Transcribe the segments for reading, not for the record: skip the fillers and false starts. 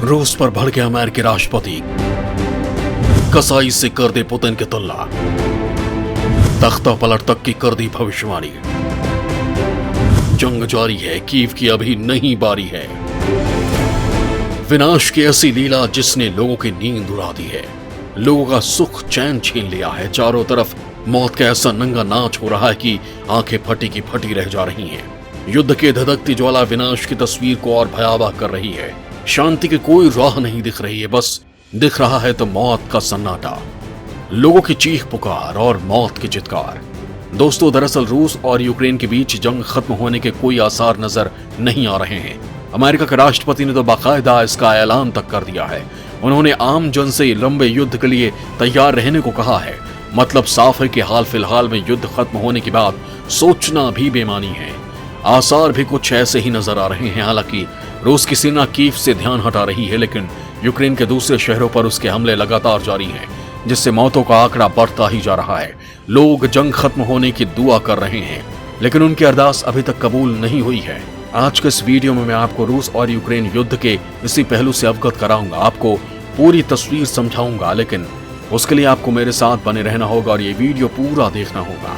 रूस पर भड़के अमेरिकी राष्ट्रपति, कसाई से कर दे पुतिन की तुलना, तख्ता पलट तक की कर दी भविष्यवाणी। जंग जारी है, कीव की अभी नहीं बारी है। विनाश की ऐसी लीला जिसने लोगों की नींद उड़ा दी है, लोगों का सुख चैन छीन लिया है। चारों तरफ मौत का ऐसा नंगा नाच हो रहा है कि आंखें फटी की फटी रह जा रही हैं। युद्ध के धधकती ज्वाला विनाश की तस्वीर को और भयावह कर रही है। शांति की कोई राह नहीं दिख रही है, बस दिख रहा है तो मौत का सन्नाटा, लोगों की चीख पुकार और मौत की चित्कार। दोस्तों, दरअसल रूस और यूक्रेन के बीच जंग खत्म होने के कोई आसार नजर नहीं आ रहे हैं। अमेरिका के राष्ट्रपति ने तो बाकायदा इसका ऐलान तक कर दिया है। उन्होंने आम जन से लंबे युद्ध के लिए तैयार रहने को कहा है। मतलब साफ है कि हाल फिलहाल में युद्ध खत्म होने के बाद सोचना भी बेमानी है। आसार भी कुछ ऐसे ही नजर आ रहे हैं। हालांकि रूस की सेना कीव से ध्यान हटा रही है, लेकिन यूक्रेन के दूसरे शहरों पर उसके हमले लगातार जारी हैं, जिससे मौतों का आंकड़ा बढ़ता ही जा रहा है। लोग जंग खत्म होने की दुआ कर रहे हैं, लेकिन उनकी अरदास अभी तक कबूल नहीं हुई है। आज के इस वीडियो में मैं आपको रूस और यूक्रेन युद्ध के इसी पहलू से अवगत कराऊंगा, आपको पूरी तस्वीर समझाऊंगा, लेकिन उसके लिए आपको मेरे साथ बने रहना होगा और ये वीडियो पूरा देखना होगा।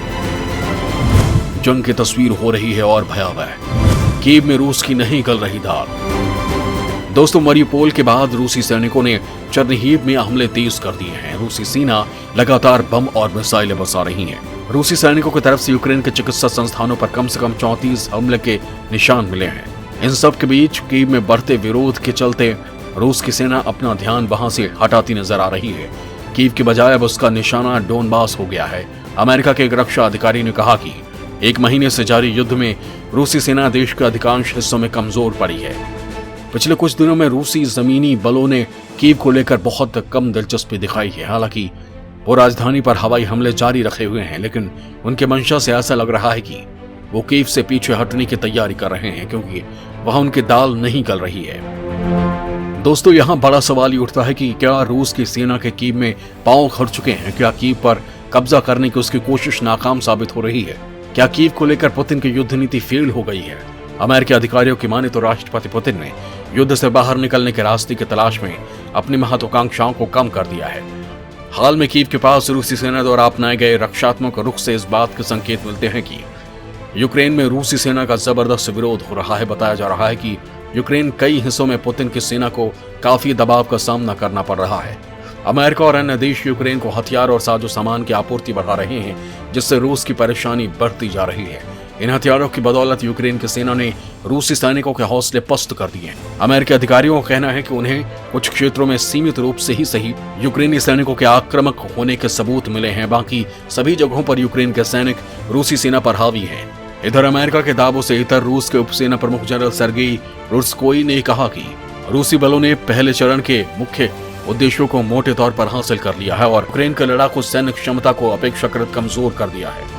जंग की तस्वीर हो रही है और भयावह। कीव में रूस की नहीं गल रही दाल। दोस्तों, मरियुपोल के बाद रूसी सैनिकों ने चर्निहिव में हमले तेज कर दिए हैं। रूसी सेना लगातार बम और मिसाइलें बरसा रही हैं। रूसी सैनिकों की तरफ से यूक्रेन के चिकित्सा संस्थानों पर कम से कम 34 हमले के निशान मिले हैं। इन सब के बीच कीव में बढ़ते विरोध के चलते रूस की सेना अपना ध्यान वहां से हटाती नजर आ रही है। कीव के बजाय अब उसका निशाना डोनबास हो गया है। अमेरिका के एक रक्षा अधिकारी ने कहा कि एक महीने से जारी युद्ध में रूसी सेना देश के अधिकांश हिस्सों में कमजोर पड़ी है। पिछले कुछ दिनों में रूसी जमीनी बलों ने कीव को लेकर बहुत कम दिलचस्पी दिखाई है। हालांकि वो राजधानी पर हवाई हमले जारी रखे हुए हैं, लेकिन उनके मंशा से ऐसा लग रहा है कि वो कीव से पीछे हटने की तैयारी कर रहे हैं, क्योंकि वहां उनकी दाल नहीं गल रही है। दोस्तों, यहाँ बड़ा सवाल ये उठता है कि क्या रूस की सेना के कीव में पांव खड़ चुके हैं? क्या कीव पर कब्जा करने की उसकी कोशिश नाकाम साबित हो रही है? क्या कीव को लेकर पुतिन की युद्ध नीति फेल हो गई है? अमेरिकी अधिकारियों की माने तो राष्ट्रपति पुतिन ने युद्ध से बाहर निकलने के रास्ते की तलाश में अपनी महत्वाकांक्षाओं को कम कर दिया है। हाल में कीव के पास रूसी सेना द्वारा अपनाए गए रक्षात्मक रुख से इस बात के संकेत मिलते हैं कि यूक्रेन में रूसी सेना का जबरदस्त विरोध हो रहा है। बताया जा रहा है कि यूक्रेन कई हिस्सों में पुतिन की सेना को काफी दबाव का सामना करना पड़ रहा है। अमेरिका और अन्य देश यूक्रेन को हथियार और साजो सामान की आपूर्ति बढ़ा रहे हैं, जिससे रूस की परेशानी बढ़ती जा रही है। इन हथियारों की बदौलत यूक्रेन की सेना ने रूसी सैनिकों के हौसले पस्त कर दिए हैं। अमेरिकी अधिकारियों का कहना है कि उन्हें कुछ क्षेत्रों में सीमित रूप से ही सही यूक्रेनी सैनिकों के आक्रामक होने के सबूत मिले हैं। बाकी सभी जगहों पर यूक्रेन के सैनिक रूसी सेना पर हावी हैं। इधर अमेरिका के दावों से इतर रूस के उपसेना प्रमुख जनरल सर्गेई रुस्कोई ने कहा कि रूसी बलों ने पहले चरण के मुख्य उद्देश्यों को मोटे तौर पर हासिल कर लिया है और यूक्रेन के लड़ाकू सैन्य क्षमता को अपेक्षाकृत कमजोर कर दिया है।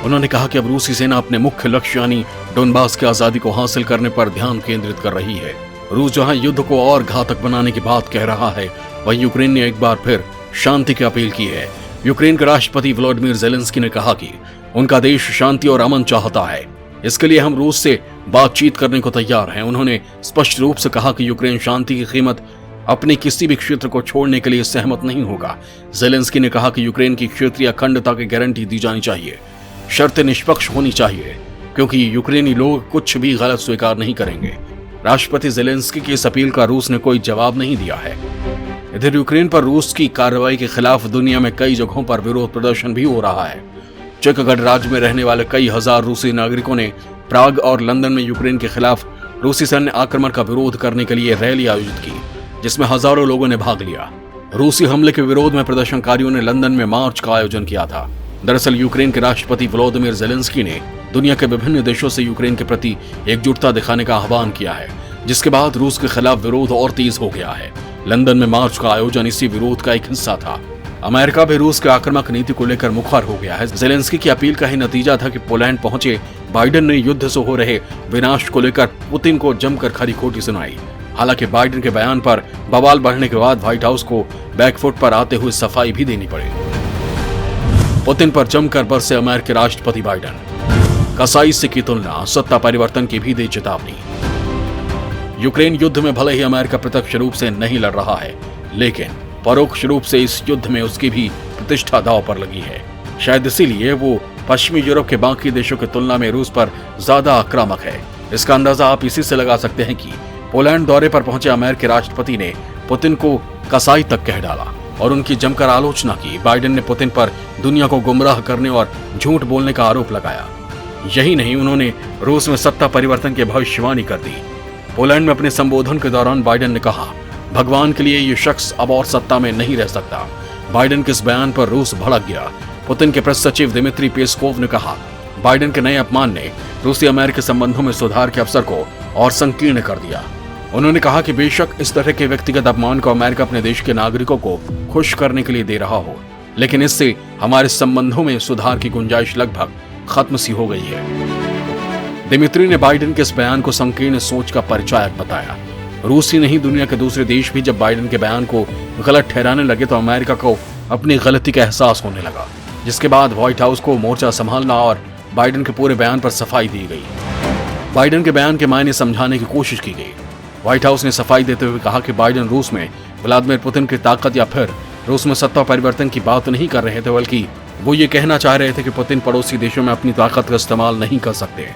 उन्होंने कहा कि अब रूसी सेना अपने मुख्य लक्ष्य यानी डोनबास की आजादी को हासिल करने पर ध्यान केंद्रित कर रही है। रूस जहां युद्ध को और घातक बनाने की बात कह रहा है, वहीं यूक्रेन ने एक बार फिर शांति की अपील की है। यूक्रेन के राष्ट्रपति व्लादिमीर ज़ेलेंस्की ने कहा कि उनका देश शांति और अमन चाहता है, इसके लिए हम रूस से बातचीत करने को तैयार हैं। उन्होंने स्पष्ट रूप से कहा कि यूक्रेन शांति की कीमत अपने किसी भी क्षेत्र को छोड़ने के लिए सहमत नहीं होगा। ज़ेलेंस्की ने कहा कि यूक्रेन की क्षेत्रीय अखंडता की गारंटी दी जानी चाहिए, शर्तें निष्पक्ष होनी चाहिए, क्योंकि यूक्रेनी लोग कुछ भी गलत स्वीकार नहीं करेंगे। राष्ट्रपति ज़ेलेंस्की की इस अपील का रूस ने कोई जवाब नहीं दिया है। इधर यूक्रेन पर रूस की कार्रवाई के खिलाफ दुनिया में कई जगहों पर विरोध प्रदर्शन भी हो रहा है। चेक गणराज्य में रहने वाले कई हजार रूसी नागरिकों ने प्राग और लंदन में यूक्रेन के खिलाफ रूसी सैन्य आक्रमण का विरोध करने के लिए रैली आयोजित की, जिसमें हजारों लोगों ने भाग लिया। रूसी हमले के विरोध में प्रदर्शनकारियों ने लंदन में मार्च का आयोजन किया था। दरअसल यूक्रेन के राष्ट्रपति व्लादिमीर ज़ेलेंस्की ने दुनिया के विभिन्न देशों से यूक्रेन के प्रति एकजुटता दिखाने का आह्वान किया है, जिसके बाद रूस के खिलाफ विरोध और तेज हो गया है। लंदन में मार्च का आयोजन इसी विरोध का एक हिस्सा था। अमेरिका भी रूस के आक्रामक नीति को लेकर मुखर हो गया है। ज़ेलेंस्की की अपील का ही नतीजा था कि पोलैंड पहुंचे बाइडेन ने युद्ध से हो रहे विनाश को लेकर पुतिन को जमकर खरी खोटी सुनाई। हालांकि बाइडेन के बयान पर बवाल बढ़ने के बाद व्हाइट हाउस को बैकफुट पर आते हुए सफाई भी देनी पड़ी। पुतिन पर जमकर बरसे अमेरिकी राष्ट्रपति बाइडेन, कसाई से की तुलना, सत्ता परिवर्तन की भी दी चेतावनी। यूक्रेन युद्ध में भले ही अमेरिका प्रत्यक्ष रूप से नहीं लड़ रहा है, लेकिन परोक्ष रूप से इस युद्ध में उसकी भी प्रतिष्ठा दांव पर लगी है। शायद इसीलिए वो पश्चिमी यूरोप के बाकी देशों की तुलना में रूस पर ज्यादा आक्रामक है। इसका अंदाजा आप इसी से लगा सकते हैं कि पोलैंड दौरे पर पहुंचे अमेरिकी राष्ट्रपति ने पुतिन को कसाई तक कह डाला और उनकी जमकर आलोचना की। बाइडेन ने पुतिन पर दुनिया को गुमराह करने और झूठ बोलने का आरोप लगाया। यही नहीं, उन्होंने रूस में सत्ता परिवर्तन की भविष्यवाणी कर दी। पोलैंड में अपने संबोधन के दौरान बाइडेन ने कहा, भगवान के लिए ये शख्स अब और सत्ता में नहीं रह सकता। बाइडेन के इस बयान पर रूस भड़क गया। पुतिन के प्रेस सचिव दिमित्री पेस्कोव ने कहा, बाइडेन के नए अपमान ने रूसी अमेरिकी संबंधों में सुधार के अवसर को और संकीर्ण कर दिया। उन्होंने कहा कि बेशक इस तरह के व्यक्तिगत अपमान को अमेरिका अपने देश के नागरिकों को खुश करने के लिए दे रहा हो, लेकिन इससे हमारे संबंधों में सुधार की गुंजाइश लगभग खत्म सी हो गई है। दिमित्री ने बाइडेन के इस बयान को संकीर्ण सोच का परिचायक बताया। रूस ही नहीं, दुनिया के दूसरे देश भी जब बाइडेन के बयान को गलत ठहराने लगे तो अमेरिका को अपनी गलती का एहसास होने लगा, जिसके बाद व्हाइट हाउस को मोर्चा संभालना और बाइडेन के पूरे बयान पर सफाई दी गई। बाइडेन के बयान के मायने समझाने की कोशिश की गई। व्हाइट हाउस ने सफाई देते हुए कहा कि बाइडेन रूस में व्लादिमीर पुतिन की ताकत या फिर रूस में सत्ता परिवर्तन की बात नहीं कर रहे थे, बल्कि वो ये कहना चाह रहे थे कि पुतिन पड़ोसी देशों में अपनी ताकत का इस्तेमाल नहीं कर सकते।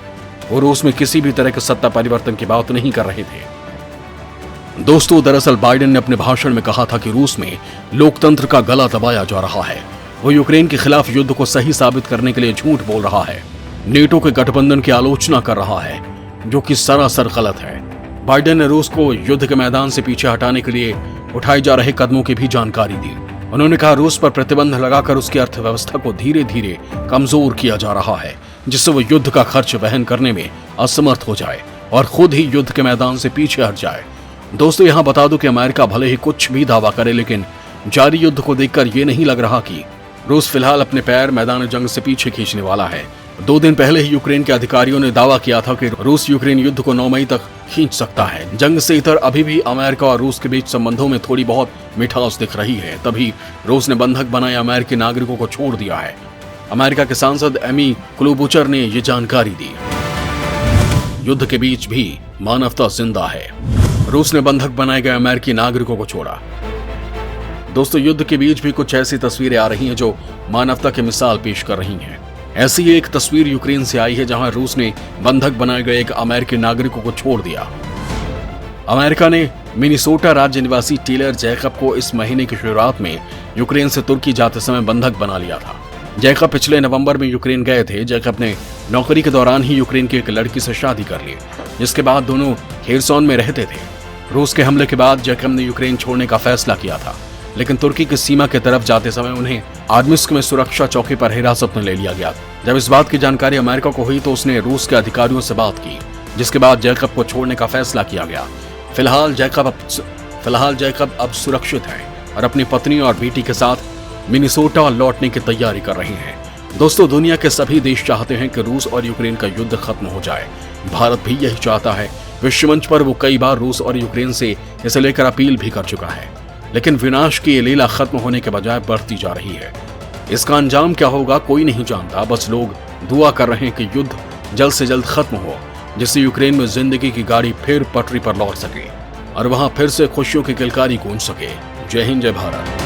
वो रूस में किसी भी तरह के सत्ता परिवर्तन की बात नहीं कर रहे थे। दोस्तों, दरअसल बाइडेन ने अपने भाषण में कहा था कि रूस में लोकतंत्र का गला दबाया जा रहा है। वो यूक्रेन के खिलाफ युद्ध को सही साबित करने के लिए झूठ बोल रहा है, नेटो के गठबंधन की आलोचना कर रहा है, जो कि सरासर गलत है। बाइडेन ने रूस को युद्ध के मैदान से पीछे हटाने के लिए उठाए जा रहे कदमों की भी जानकारी दी। उन्होंने कहा, रूस पर प्रतिबंध लगाकर उसकी अर्थव्यवस्था को धीरे धीरे कमजोर किया जा रहा है, जिससे वो युद्ध का खर्च वहन करने में असमर्थ हो जाए और खुद ही युद्ध के मैदान से पीछे हट जाए। दोस्तों, यहाँ बता दूं कि अमेरिका भले ही कुछ भी दावा करे, लेकिन जारी युद्ध को देखकर ये नहीं लग रहा कि रूस फिलहाल अपने पैर मैदान जंग से पीछे खींचने वाला है। 2 दिन पहले ही यूक्रेन के अधिकारियों ने दावा किया था कि रूस यूक्रेन युद्ध को 9 मई तक खींच सकता है। जंग से इतर अभी भी अमेरिका और रूस के बीच संबंधों में थोड़ी बहुत मिठास दिख रही है। तभी रूस ने बंधक बनाए अमेरिकी नागरिकों को छोड़ दिया है। अमेरिका के सांसद एमी क्लोबुचर ने ये जानकारी दी। युद्ध के बीच भी मानवता जिंदा है। रूस ने बंधक बनाए गए अमेरिकी नागरिकों को छोड़ा। दोस्तों, युद्ध के बीच भी कुछ ऐसी तस्वीरें आ रही हैं जो मानवता की मिसाल पेश कर रही हैं। ऐसी एक तस्वीर यूक्रेन से आई है, जहां रूस ने बंधक बनाए गए एक अमेरिकी नागरिकों को छोड़ दिया। अमेरिका ने मिनीसोटा राज्य निवासी टेलर जैकब को इस महीने की शुरुआत में यूक्रेन से तुर्की जाते समय बंधक बना लिया था। जैकब पिछले नवंबर में यूक्रेन गए थे। जैकब ने नौकरी के दौरान ही यूक्रेन की एक लड़की से शादी कर ली, जिसके बाद दोनों हेरसोन में रहते थे। रूस के हमले के बाद जैकब ने यूक्रेन छोड़ने का फैसला किया था, लेकिन तुर्की की सीमा की तरफ जाते समय उन्हें आर्मिस्क में सुरक्षा चौकी पर हिरासत में ले लिया गया। जब इस बात की जानकारी अमेरिका को हुई तो उसने रूस के अधिकारियों से बात की, जिसके बाद जैकब को छोड़ने का फैसला किया गया। फिलहाल जैकब अब सुरक्षित हैं और अपनी पत्नी और बेटी के साथ मिनीसोटा लौटने की तैयारी कर रहे हैं। दोस्तों, दुनिया के सभी देश चाहते हैं कि रूस और यूक्रेन का युद्ध खत्म हो जाए। भारत भी यही चाहता है। विश्व मंच पर वो कई बार रूस और यूक्रेन से इसे लेकर अपील भी कर चुका है, लेकिन विनाश की ये लीला खत्म होने के बजाय बढ़ती जा रही है। इसका अंजाम क्या होगा कोई नहीं जानता। बस लोग दुआ कर रहे हैं कि युद्ध जल्द से जल्द खत्म हो, जिससे यूक्रेन में जिंदगी की गाड़ी फिर पटरी पर लौट सके और वहां फिर से खुशियों की किलकारी गूंज सके। जय हिंद, जय भारत।